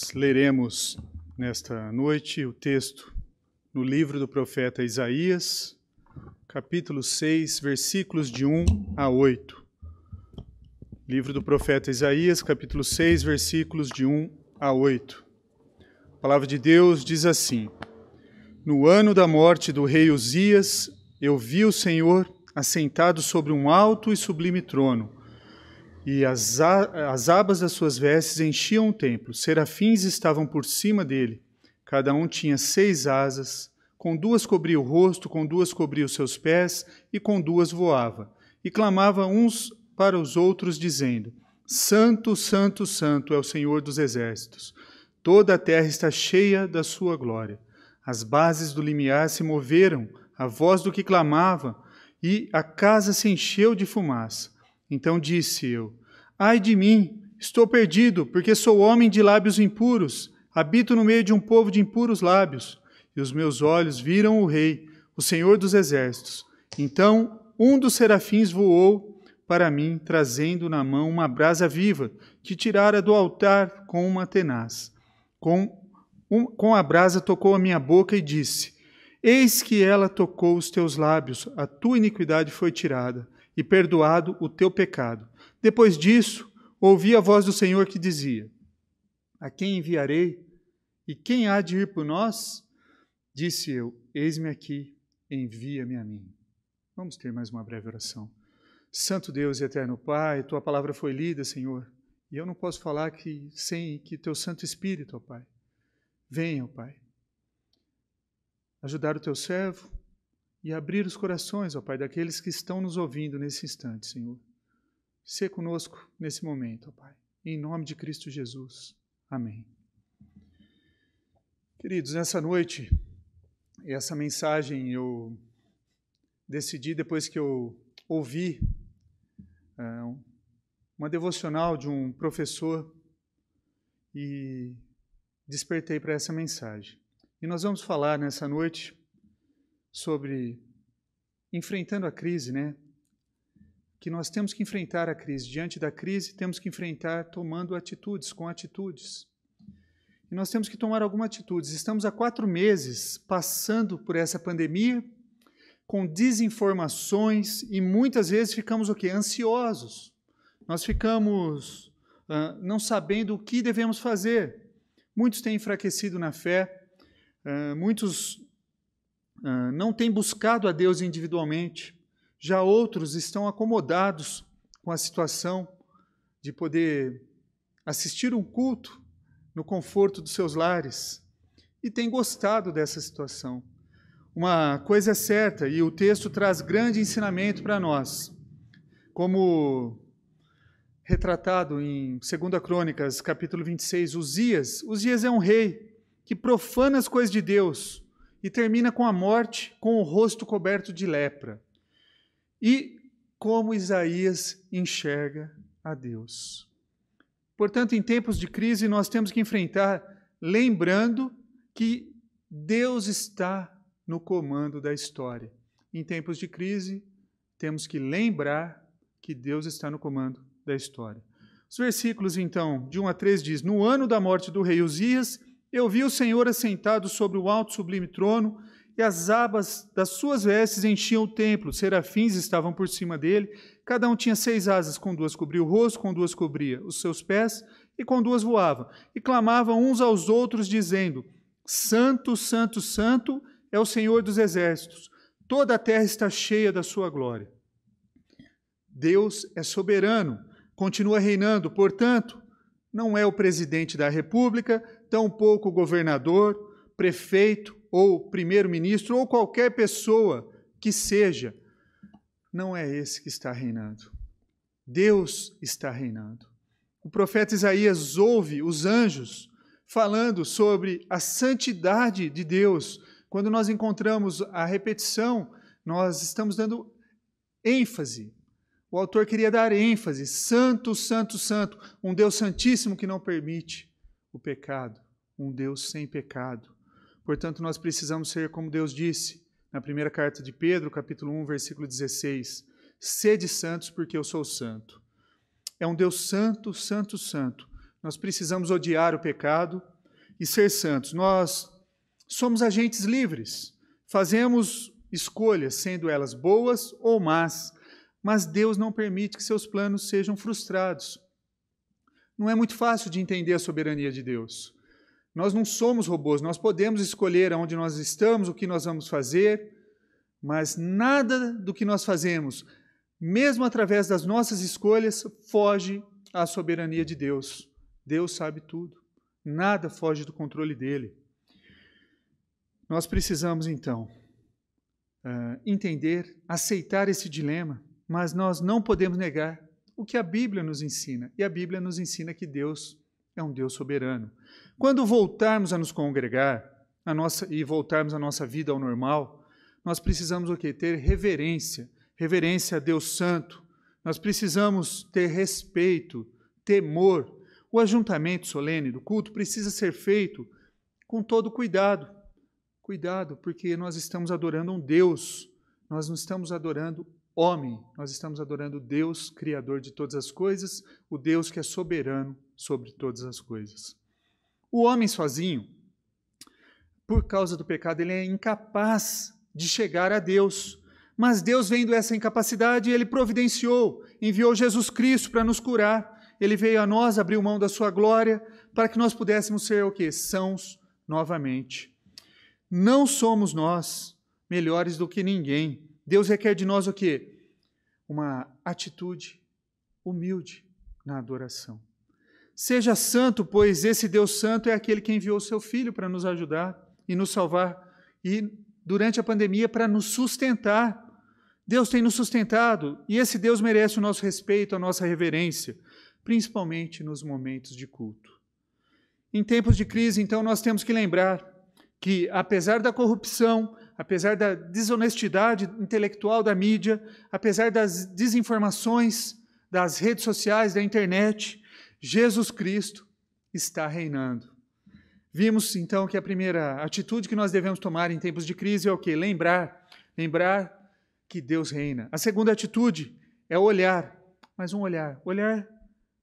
Nós leremos nesta noite o texto no livro do profeta Isaías, capítulo 6, versículos de 1 a 8. Livro do profeta Isaías, capítulo 6, versículos de 1 a 8. A palavra de Deus diz assim: No ano da morte do rei Uzias, eu vi o Senhor assentado sobre um alto e sublime trono, e as abas das suas vestes enchiam o templo. Serafins estavam por cima dele. Cada um tinha 6 asas. Com 2 cobria o rosto, com 2 cobria os seus pés, e com 2 voava. E clamava uns para os outros, dizendo: Santo, Santo, Santo é o Senhor dos exércitos. Toda a terra está cheia da sua glória. As bases do limiar se moveram, a voz do que clamava, e a casa se encheu de fumaça. Então disse eu: Ai de mim, estou perdido, porque sou homem de lábios impuros, habito no meio de um povo de impuros lábios. E os meus olhos viram o Rei, o Senhor dos exércitos. Então um dos serafins voou para mim, trazendo na mão uma brasa viva, que tirara do altar com uma tenaz. Com a brasa tocou a minha boca e disse: Eis que ela tocou os teus lábios, a tua iniquidade foi tirada, e perdoado o teu pecado. Depois disso, ouvi a voz do Senhor que dizia: A quem enviarei? E quem há de ir por nós? Disse eu: Eis-me aqui, envia-me a mim. Vamos ter mais uma breve oração. Santo Deus e eterno Pai, tua palavra foi lida, Senhor, e eu não posso falar sem que teu Santo Espírito, ó Pai, venha, ó Pai, ajudar o teu servo e abrir os corações, ó Pai, daqueles que estão nos ouvindo nesse instante, Senhor. Sê conosco nesse momento, ó Pai. Em nome de Cristo Jesus. Amém. Queridos, nessa noite, essa mensagem eu decidi depois que eu ouvi uma devocional de um professor e despertei para essa mensagem. E nós vamos falar nessa noite sobre enfrentando a crise, né? Que nós temos que enfrentar a crise. Diante da crise, temos que enfrentar tomando atitudes, com atitudes. E nós temos que tomar algumas atitudes. Estamos há 4 meses passando por essa pandemia, com desinformações, e muitas vezes ficamos o quê? Ansiosos. Nós ficamos não sabendo o que devemos fazer. Muitos têm enfraquecido na fé, muitos não têm buscado a Deus individualmente. Já outros estão acomodados com a situação de poder assistir um culto no conforto dos seus lares e têm gostado dessa situação. Uma coisa é certa, e o texto traz grande ensinamento para nós, como retratado em 2 Crônicas, capítulo 26, Uzias é um rei que profana as coisas de Deus e termina com a morte, com o rosto coberto de lepra. E como Isaías enxerga a Deus. Portanto, em tempos de crise, nós temos que enfrentar lembrando que Deus está no comando da história. Em tempos de crise, temos que lembrar que Deus está no comando da história. Os versículos, então, de 1 a 3 diz: No ano da morte do rei Uzias, eu vi o Senhor assentado sobre o alto sublime trono, e as abas das suas vestes enchiam o templo. Serafins estavam por cima dele. Cada um tinha 6 asas, com 2 cobria o rosto, com 2 cobria os seus pés, e com 2 voava. E clamavam uns aos outros, dizendo: Santo, Santo, Santo é o Senhor dos exércitos. Toda a terra está cheia da sua glória. Deus é soberano, continua reinando. Portanto, não é o presidente da República, tampouco o governador, prefeito ou primeiro-ministro, ou qualquer pessoa que seja. Não é esse que está reinando. Deus está reinando. O profeta Isaías ouve os anjos falando sobre a santidade de Deus. Quando nós encontramos a repetição, nós estamos dando ênfase. O autor queria dar ênfase. Santo, Santo, Santo. Um Deus santíssimo que não permite o pecado. Um Deus sem pecado. Portanto, nós precisamos ser como Deus disse na primeira carta de Pedro, capítulo 1, versículo 16. Sede santos, porque eu sou santo. É um Deus santo, santo, santo. Nós precisamos odiar o pecado e ser santos. Nós somos agentes livres, fazemos escolhas, sendo elas boas ou más, mas Deus não permite que seus planos sejam frustrados. Não é muito fácil de entender a soberania de Deus. Nós não somos robôs, nós podemos escolher aonde nós estamos, o que nós vamos fazer, mas nada do que nós fazemos, mesmo através das nossas escolhas, foge à soberania de Deus. Deus sabe tudo. Nada foge do controle dele. Nós precisamos, então, entender, aceitar esse dilema, mas nós não podemos negar o que a Bíblia nos ensina. E a Bíblia nos ensina que Deus é um Deus soberano. Quando voltarmos a nos congregar e voltarmos a nossa vida ao normal, nós precisamos o quê? Ter reverência. Reverência a Deus Santo. Nós precisamos ter respeito, temor. O ajuntamento solene do culto precisa ser feito com todo cuidado. Cuidado, porque nós estamos adorando um Deus. Nós não estamos adorando homem. Nós estamos adorando Deus, Criador de todas as coisas, o Deus que é soberano sobre todas as coisas. O homem sozinho, por causa do pecado, ele é incapaz de chegar a Deus. Mas Deus, vendo essa incapacidade, ele providenciou, enviou Jesus Cristo para nos curar. Ele veio a nós, abriu mão da sua glória, para que nós pudéssemos ser o quê? Sãos novamente. Não somos nós melhores do que ninguém. Deus requer de nós o quê? Uma atitude humilde na adoração. Seja santo, pois esse Deus santo é aquele que enviou o seu Filho para nos ajudar e nos salvar. E durante a pandemia para nos sustentar. Deus tem nos sustentado e esse Deus merece o nosso respeito, a nossa reverência, principalmente nos momentos de culto. Em tempos de crise, então, nós temos que lembrar que, apesar da corrupção, apesar da desonestidade intelectual da mídia, apesar das desinformações das redes sociais, da internet, Jesus Cristo está reinando. Vimos, então, que a primeira atitude que nós devemos tomar em tempos de crise é o quê? Lembrar que Deus reina. A segunda atitude é olhar, mas um olhar. Olhar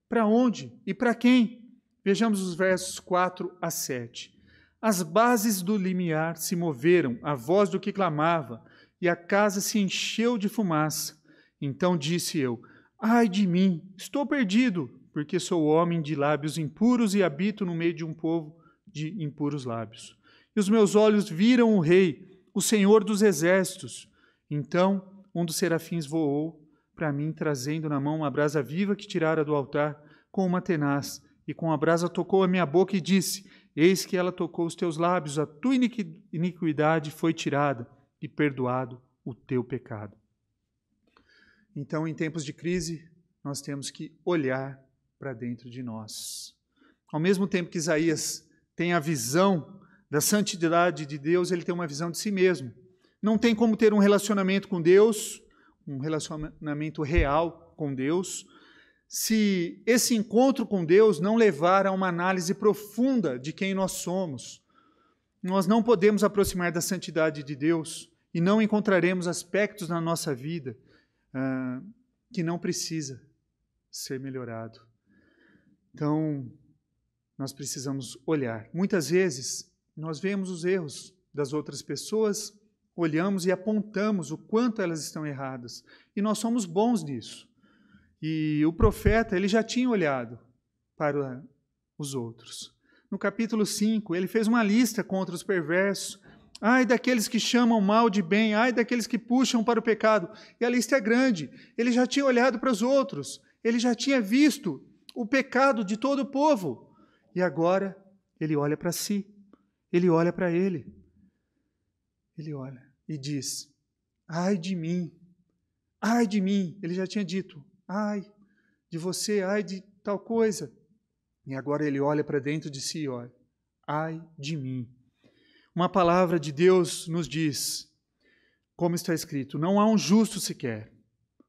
para onde e para quem? Vejamos os versos 4 a 7. As bases do limiar se moveram, a voz do que clamava, e a casa se encheu de fumaça. Então disse eu, ai de mim, estou perdido, porque sou homem de lábios impuros e habito no meio de um povo de impuros lábios. E os meus olhos viram o Rei, o Senhor dos Exércitos. Então um dos serafins voou para mim, trazendo na mão uma brasa viva que tirara do altar com uma tenaz, e com a brasa tocou a minha boca e disse, eis que ela tocou os teus lábios, a tua iniquidade foi tirada e perdoado o teu pecado. Então, em tempos de crise, nós temos que olhar para dentro de nós. Ao mesmo tempo que Isaías tem a visão da santidade de Deus, ele tem uma visão de si mesmo. Não tem como ter um relacionamento com Deus, um relacionamento real com Deus, se esse encontro com Deus não levar a uma análise profunda de quem nós somos. Nós não podemos aproximar da santidade de Deus e não encontraremos aspectos na nossa vida que não precisa ser melhorado. Então, nós precisamos olhar. Muitas vezes, nós vemos os erros das outras pessoas, olhamos e apontamos o quanto elas estão erradas. E nós somos bons nisso. E o profeta, ele já tinha olhado para os outros. No capítulo 5, ele fez uma lista contra os perversos. Ai daqueles que chamam mal de bem, ai daqueles que puxam para o pecado. E a lista é grande. Ele já tinha olhado para os outros. Ele já tinha visto o pecado de todo o povo. E agora, ele olha para si. Ele olha para ele. Ele olha e diz, ai de mim, ai de mim. Ele já tinha dito, ai de você, ai de tal coisa. E agora ele olha para dentro de si e olha, ai de mim. Uma palavra de Deus nos diz, como está escrito, não há um justo sequer,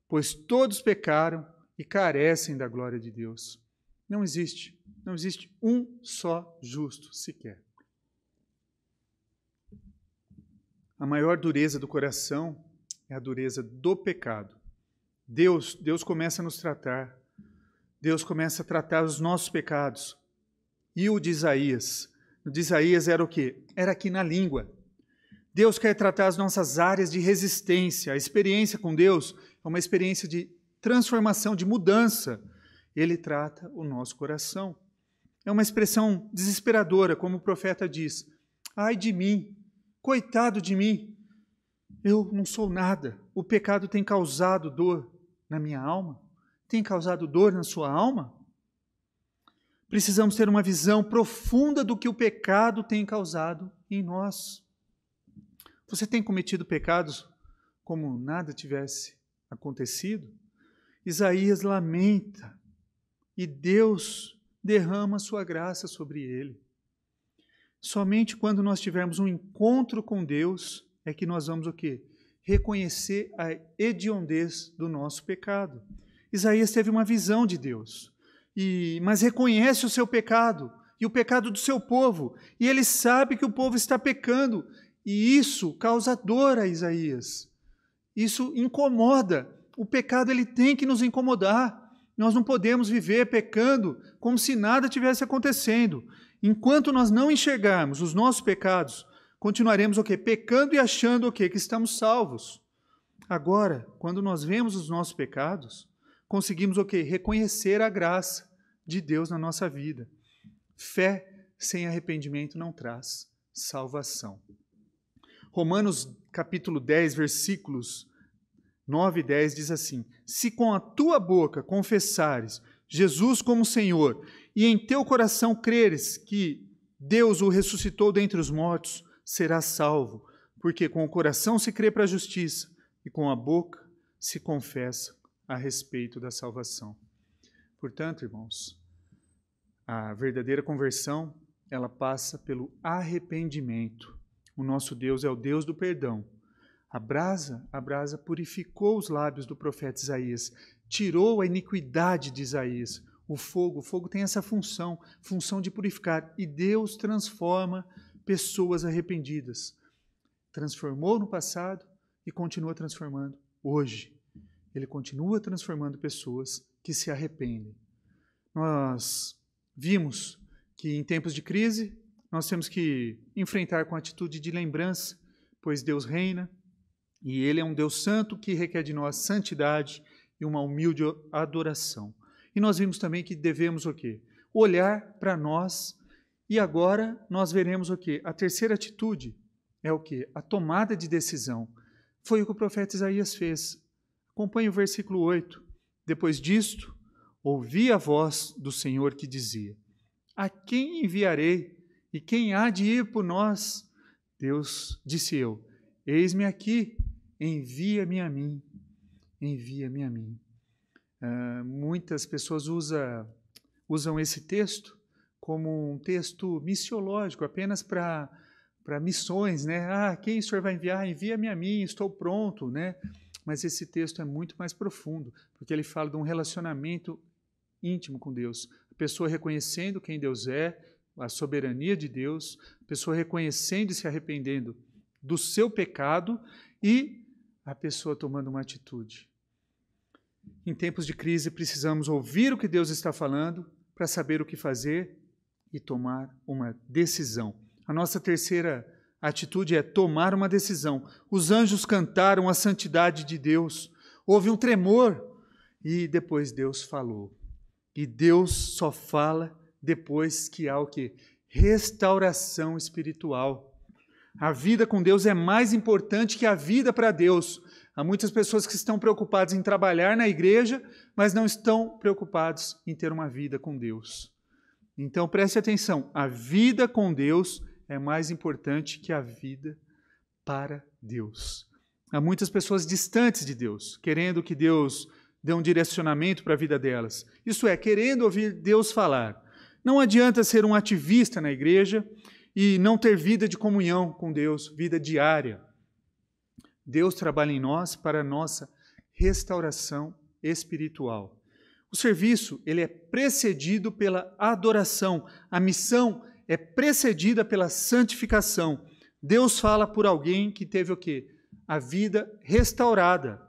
pois todos pecaram e carecem da glória de Deus. Não existe um só justo sequer. A maior dureza do coração é a dureza do pecado. Deus começa a nos tratar. Deus começa a tratar os nossos pecados e o de Isaías. O de Isaías era o quê? Era aqui na língua. Deus quer tratar as nossas áreas de resistência. A experiência com Deus é uma experiência de transformação, de mudança. Ele trata o nosso coração. É uma expressão desesperadora, como o profeta diz. Ai de mim, coitado de mim, eu não sou nada. O pecado tem causado dor na minha alma? Tem causado dor na sua alma? Precisamos ter uma visão profunda do que o pecado tem causado em nós. Você tem cometido pecados como nada tivesse acontecido? Isaías lamenta e Deus derrama a sua graça sobre ele. Somente quando nós tivermos um encontro com Deus é que nós vamos o quê? Reconhecer a hediondez do nosso pecado. Isaías teve uma visão de Deus, mas reconhece o seu pecado e o pecado do seu povo, e ele sabe que o povo está pecando, e isso causa dor a Isaías. Isso incomoda. O pecado ele tem que nos incomodar. Nós não podemos viver pecando como se nada tivesse acontecendo. Enquanto nós não enxergarmos os nossos pecados, continuaremos o quê? Pecando e achando o quê? Que estamos salvos. Agora, quando nós vemos os nossos pecados, conseguimos o quê? Reconhecer a graça de Deus na nossa vida. Fé sem arrependimento não traz salvação. Romanos capítulo 10, versículos 9 e 10 diz assim: se com a tua boca confessares Jesus como Senhor e em teu coração creres que Deus o ressuscitou dentre os mortos, serás salvo, porque com o coração se crê para a justiça e com a boca se confessa a respeito da salvação. Portanto, irmãos, a verdadeira conversão, ela passa pelo arrependimento. O nosso Deus é o Deus do perdão. A brasa purificou os lábios do profeta Isaías, tirou a iniquidade de Isaías. O fogo tem essa função de purificar. E Deus transforma pessoas arrependidas. Transformou no passado e continua transformando hoje. Ele continua transformando pessoas que se arrependem. Nós vimos que em tempos de crise, nós temos que enfrentar com atitude de lembrança, pois Deus reina, e Ele é um Deus santo que requer de nós santidade e uma humilde adoração. E nós vimos também que devemos o quê? Olhar para nós, e agora nós veremos o quê? A terceira atitude é o quê? A tomada de decisão. Foi o que o profeta Isaías fez. Acompanhe o versículo 8. Depois disto, ouvi a voz do Senhor que dizia: a quem enviarei? E quem há de ir por nós? Deus, disse eu, eis-me aqui, envia-me a mim. Envia-me a mim. Muitas pessoas usam esse texto como um texto missiológico, apenas para missões, né? Quem o Senhor vai enviar? Envia-me a mim, estou pronto, né? Mas esse texto é muito mais profundo, porque ele fala de um relacionamento íntimo com Deus. A pessoa reconhecendo quem Deus é, a soberania de Deus, a pessoa reconhecendo e se arrependendo do seu pecado e a pessoa tomando uma atitude. Em tempos de crise, precisamos ouvir o que Deus está falando para saber o que fazer e tomar uma decisão. A nossa terceira atitude é tomar uma decisão. Os anjos cantaram a santidade de Deus, houve um tremor e depois Deus falou. E Deus só fala depois que há o quê? Restauração espiritual. A vida com Deus é mais importante que a vida para Deus. Há muitas pessoas que estão preocupadas em trabalhar na igreja, mas não estão preocupados em ter uma vida com Deus. Então preste atenção, a vida com Deus é mais importante que a vida para Deus. Há muitas pessoas distantes de Deus, querendo que Deus dê um direcionamento para a vida delas. Isso é, querendo ouvir Deus falar. Não adianta ser um ativista na igreja e não ter vida de comunhão com Deus, vida diária. Deus trabalha em nós para a nossa restauração espiritual. O serviço, ele é precedido pela adoração. A missão é precedida pela santificação. Deus fala por alguém que teve o quê? A vida restaurada.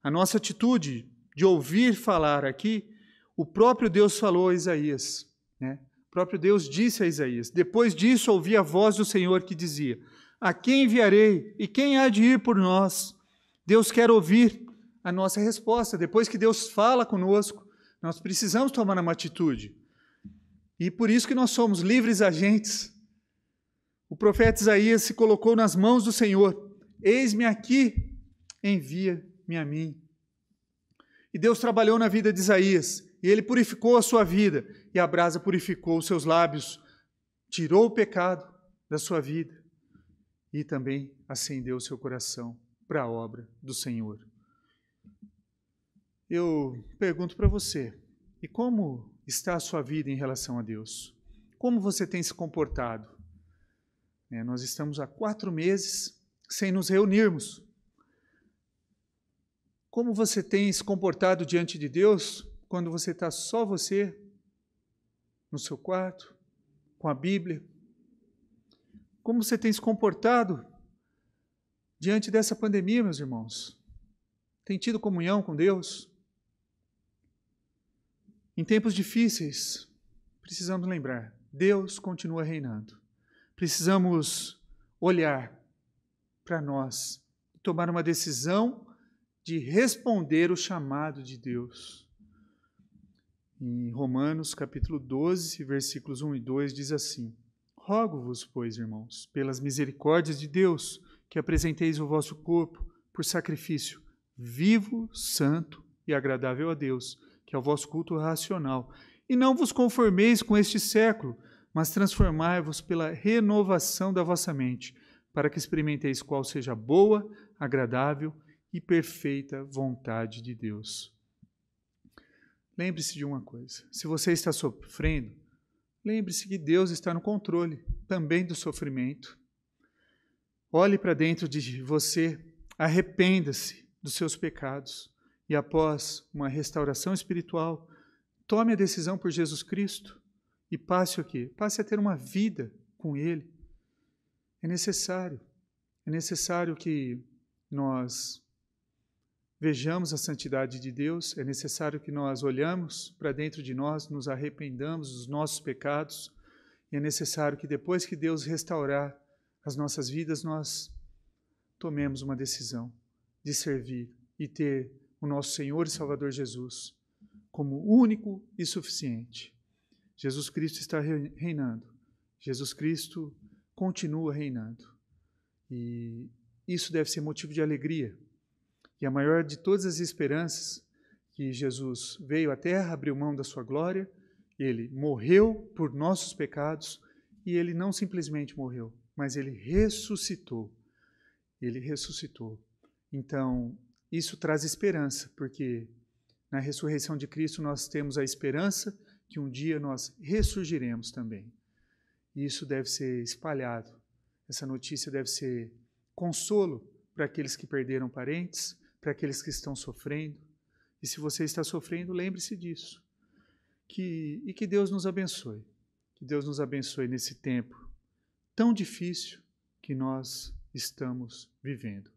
A nossa atitude de ouvir falar aqui, o próprio Deus falou a Isaías, né? O próprio Deus disse a Isaías: depois disso ouvi a voz do Senhor que dizia: a quem enviarei e quem há de ir por nós? Deus quer ouvir a nossa resposta. Depois que Deus fala conosco, nós precisamos tomar uma atitude. E por isso que nós somos livres agentes. O profeta Isaías se colocou nas mãos do Senhor. Eis-me aqui, envia-me a mim. E Deus trabalhou na vida de Isaías, e ele purificou a sua vida, e a brasa purificou os seus lábios, tirou o pecado da sua vida, e também acendeu o seu coração para a obra do Senhor. Eu pergunto para você, e como está a sua vida em relação a Deus? Como você tem se comportado? Nós estamos há 4 meses sem nos reunirmos. Como você tem se comportado diante de Deus quando você está só você no seu quarto, com a Bíblia? Como você tem se comportado diante dessa pandemia, meus irmãos? Tem tido comunhão com Deus? Em tempos difíceis, precisamos lembrar, Deus continua reinando. Precisamos olhar para nós e tomar uma decisão de responder o chamado de Deus. Em Romanos, capítulo 12, versículos 1 e 2, diz assim: rogo-vos, pois, irmãos, pelas misericórdias de Deus, que apresenteis o vosso corpo por sacrifício vivo, santo e agradável a Deus, que é o vosso culto racional. E não vos conformeis com este século, mas transformai-vos pela renovação da vossa mente, para que experimenteis qual seja a boa, agradável e perfeita vontade de Deus. Lembre-se de uma coisa: se você está sofrendo, lembre-se que Deus está no controle também do sofrimento. Olhe para dentro de você, arrependa-se dos seus pecados e, após uma restauração espiritual, tome a decisão por Jesus Cristo e passe o quê? Passe a ter uma vida com Ele. É necessário que nós vejamos a santidade de Deus, é necessário que nós olhamos para dentro de nós, nos arrependamos dos nossos pecados, e é necessário que depois que Deus restaurar as nossas vidas, nós tomemos uma decisão de servir e ter o nosso Senhor e Salvador Jesus como único e suficiente. Jesus Cristo está reinando. Jesus Cristo continua reinando. E isso deve ser motivo de alegria. E a maior de todas as esperanças, que Jesus veio à terra, abriu mão da sua glória, Ele morreu por nossos pecados, e Ele não simplesmente morreu, mas Ele ressuscitou. Ele ressuscitou. Então, isso traz esperança, porque na ressurreição de Cristo nós temos a esperança que um dia nós ressurgiremos também. E isso deve ser espalhado. Essa notícia deve ser consolo para aqueles que perderam parentes, para aqueles que estão sofrendo. E se você está sofrendo, lembre-se disso. E que Deus nos abençoe. Que Deus nos abençoe nesse tempo tão difícil que nós estamos vivendo.